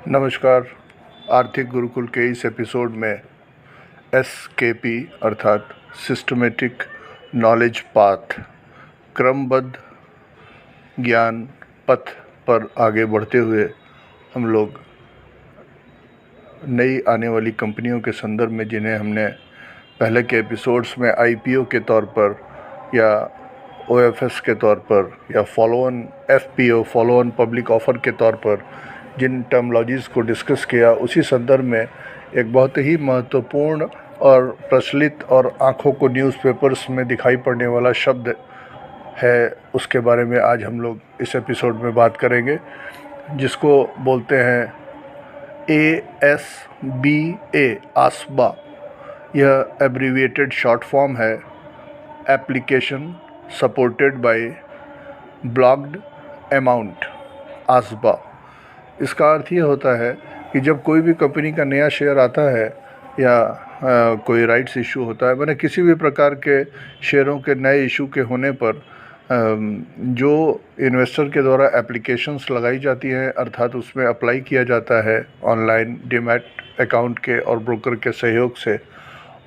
नमस्कार। आर्थिक गुरुकुल के इस एपिसोड में SKP अर्थात सिस्टमेटिक नॉलेज पाथ क्रमबद्ध ज्ञान पथ पर आगे बढ़ते हुए हम लोग नई आने वाली कंपनियों के संदर्भ में, जिन्हें हमने पहले के एपिसोड्स में IPO के तौर पर या OFS के तौर पर या follow on FPO follow on public offer के तौर पर जिन टर्मोलॉजीज़ को डिस्कस किया, उसी संदर्भ में एक बहुत ही महत्वपूर्ण और प्रचलित और आँखों को न्यूज़पेपर्स में दिखाई पड़ने वाला शब्द है, उसके बारे में आज हम लोग इस एपिसोड में बात करेंगे, जिसको बोलते हैं ASBA आस्बा। यह एब्रीविएटेड शॉर्ट फॉर्म है, application supported by blocked amount ASBA. इसका अर्थ ये होता है कि जब कोई भी कंपनी का नया शेयर आता है या कोई राइट्स इशू होता है, मैंने किसी भी प्रकार के शेयरों के नए इशू के होने पर जो इन्वेस्टर के द्वारा एप्लीकेशंस लगाई जाती हैं, अर्थात उसमें अप्लाई किया जाता है ऑनलाइन डीमैट अकाउंट के और ब्रोकर के सहयोग से,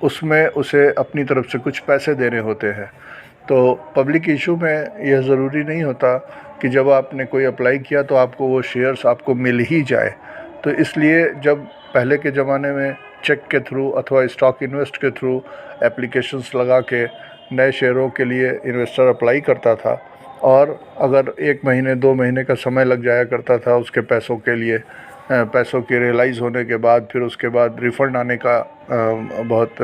उसमें उसे अपनी तरफ से कुछ पैसे देने होते हैं। तो पब्लिक इशू में यह ज़रूरी नहीं होता कि जब आपने कोई अप्लाई किया तो आपको वो शेयर्स आपको मिल ही जाए। तो इसलिए जब पहले के ज़माने में चेक के थ्रू अथवा स्टॉक इन्वेस्ट के थ्रू एप्लीकेशंस लगा के नए शेयरों के लिए इन्वेस्टर अप्लाई करता था, और अगर 1 महीने 2 महीने का समय लग जाया करता था उसके पैसों के लिए, पैसों के रियलाइज़ होने के बाद फिर उसके बाद रिफ़ंड आने का बहुत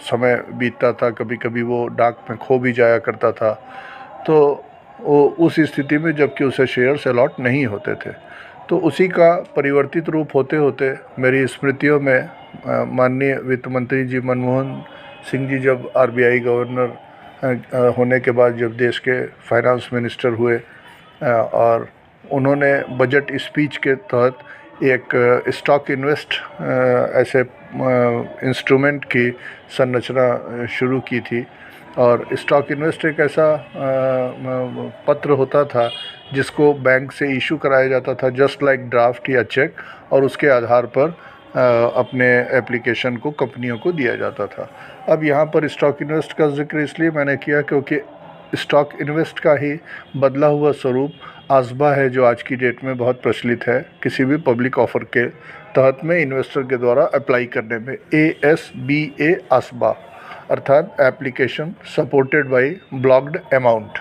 समय बीतता था, कभी कभी वो डाक में खो भी जाया करता था। तो वो उस स्थिति में जबकि उसे शेयर्स अलॉट नहीं होते थे, तो उसी का परिवर्तित रूप होते होते मेरी स्मृतियों में माननीय वित्त मंत्री जी मनमोहन सिंह जी जब RBI गवर्नर होने के बाद जब देश के फाइनेंस मिनिस्टर हुए, और उन्होंने बजट स्पीच के तहत एक स्टॉक इन्वेस्ट ऐसे इंस्ट्रूमेंट की संरचना शुरू की थी। और स्टॉक इन्वेस्ट एक ऐसा पत्र होता था जिसको बैंक से इशू कराया जाता था, जस्ट लाइक ड्राफ्ट या चेक, और उसके आधार पर अपने एप्लीकेशन को कंपनियों को दिया जाता था। अब यहाँ पर स्टॉक इन्वेस्ट का जिक्र इसलिए मैंने किया क्योंकि स्टॉक इन्वेस्ट का ही बदला हुआ स्वरूप आस्बा है, जो आज की डेट में बहुत प्रचलित है किसी भी पब्लिक ऑफ़र के तहत में इन्वेस्टर के द्वारा अप्लाई करने में। ASBA आस्बा अर्थात application supported by blocked amount.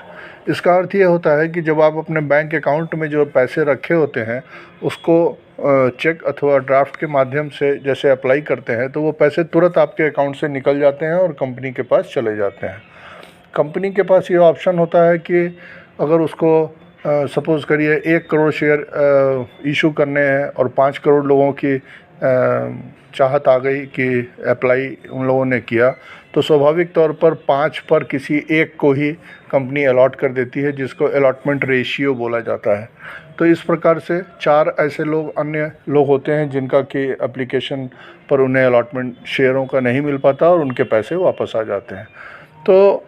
इसका अर्थ ये होता है कि जब आप अपने बैंक अकाउंट में जो पैसे रखे होते हैं उसको चेक अथवा ड्राफ्ट के माध्यम से जैसे अप्लाई करते हैं, तो वो पैसे तुरंत आपके अकाउंट से निकल जाते हैं और कंपनी के पास चले जाते हैं। कंपनी के पास ये ऑप्शन होता है कि अगर उसको सपोज़ करिए 1 करोड़ शेयर इशू करने हैं और 5 करोड़ लोगों की चाहत आ गई कि अप्लाई उन लोगों ने किया, तो स्वाभाविक तौर पर 5 पर किसी एक को ही कंपनी अलॉट कर देती है, जिसको अलॉटमेंट रेशियो बोला जाता है। तो इस प्रकार से 4 ऐसे लोग अन्य लोग होते हैं जिनका कि एप्लीकेशन पर उन्हें अलॉटमेंट शेयरों का नहीं मिल पाता और उनके पैसे वापस आ जाते हैं। तो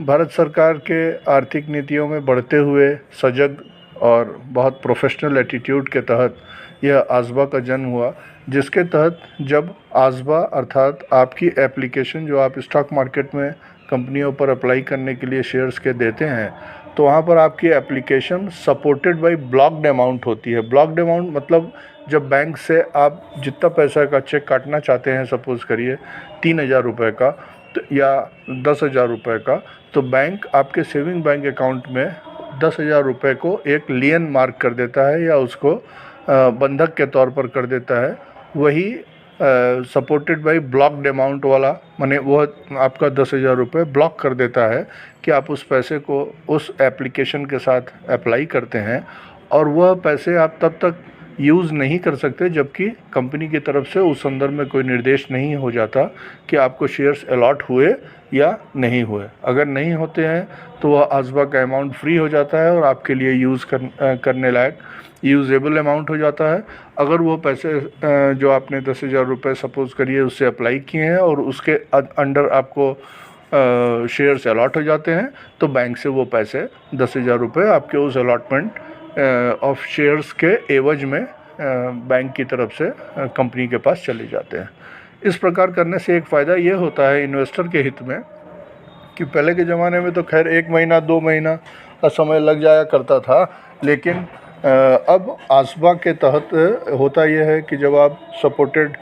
भारत सरकार के आर्थिक नीतियों में बढ़ते हुए सजग और बहुत प्रोफेशनल एटीट्यूड के तहत यह आस्बा का जन्म हुआ, जिसके तहत जब आस्बा अर्थात आपकी एप्लीकेशन जो आप स्टॉक मार्केट में कंपनियों पर अप्लाई करने के लिए शेयर्स के देते हैं, तो वहाँ पर आपकी application supported by blocked amount होती है। ब्लॉक्ड अमाउंट मतलब जब बैंक से आप जितना पैसा का चेक काटना चाहते हैं, सपोज़ करिए 3,000 रुपये का तो या 10,000 रुपये का, तो बैंक आपके सेविंग बैंक अकाउंट में 10,000 रुपये को एक लियन मार्क कर देता है या उसको बंधक के तौर पर कर देता है। वही सपोर्टेड बाय ब्लॉक्ड अमाउंट वाला, माने वो आपका 10,000 रुपये ब्लॉक कर देता है कि आप उस पैसे को उस एप्लीकेशन के साथ अप्लाई करते हैं, और वह पैसे आप तब तक यूज़ नहीं कर सकते जबकि कंपनी की तरफ से उस संदर्भ में कोई निर्देश नहीं हो जाता कि आपको शेयर्स अलॉट हुए या नहीं हुए। अगर नहीं होते हैं तो वह आस्बा का अमाउंट फ्री हो जाता है और आपके लिए यूज़ करने लायक यूजेबल अमाउंट हो जाता है। अगर वो पैसे जो आपने 10,000 रुपये सपोज़ करिए उससे अप्लाई किए हैं और उसके अंडर आपको शेयर्स अलॉट हो जाते हैं, तो बैंक से वो पैसे 10,000 रुपये आपके उस अलॉटमेंट ऑफ शेयर्स के एवज में बैंक की तरफ से कंपनी के पास चले जाते हैं। इस प्रकार करने से एक फ़ायदा ये होता है इन्वेस्टर के हित में कि पहले के ज़माने में तो खैर 1 महीना 2 महीना का समय लग जाया करता था, लेकिन अब आसबा के तहत होता यह है कि जब आप supported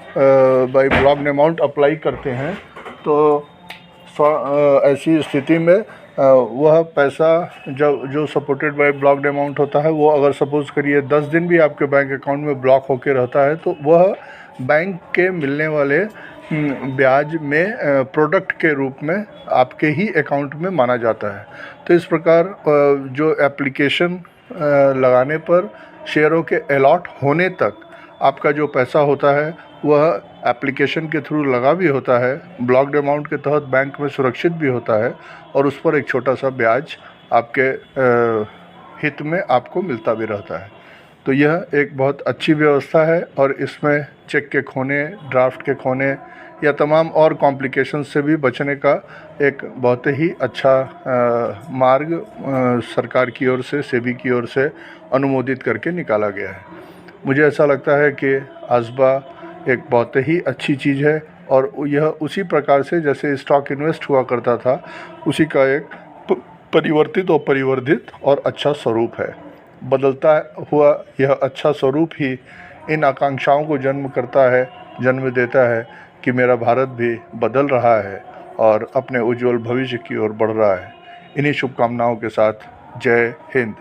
by blocked amount apply करते हैं तो ऐसी स्थिति में वह पैसा जो सपोर्टेड बाय ब्लॉक्ड अमाउंट होता है, वो अगर सपोज़ करिए 10 दिन भी आपके बैंक अकाउंट में ब्लॉक होकर रहता है तो वह बैंक के मिलने वाले ब्याज में प्रोडक्ट के रूप में आपके ही अकाउंट में माना जाता है। तो इस प्रकार जो एप्लीकेशन लगाने पर शेयरों के अलॉट होने तक आपका जो पैसा होता है वह एप्लीकेशन के थ्रू लगा भी होता है, ब्लॉक्ड अमाउंट के तहत बैंक में सुरक्षित भी होता है और उस पर एक छोटा सा ब्याज आपके हित में आपको मिलता भी रहता है। तो यह एक बहुत अच्छी व्यवस्था है और इसमें चेक के खोने, ड्राफ्ट के खोने या तमाम और कॉम्प्लिकेशन से भी बचने का एक बहुत ही अच्छा मार्ग सरकार की ओर से, सेबी की ओर से अनुमोदित करके निकाला गया है। मुझे ऐसा लगता है कि आसबा एक बहुत ही अच्छी चीज़ है और यह उसी प्रकार से जैसे स्टॉक इन्वेस्ट हुआ करता था उसी का एक परिवर्तित और परिवर्धित और अच्छा स्वरूप है। बदलता हुआ यह अच्छा स्वरूप ही इन आकांक्षाओं को जन्म देता है कि मेरा भारत भी बदल रहा है और अपने उज्जवल भविष्य की ओर बढ़ रहा है। इन्हीं शुभकामनाओं के साथ जय हिंद।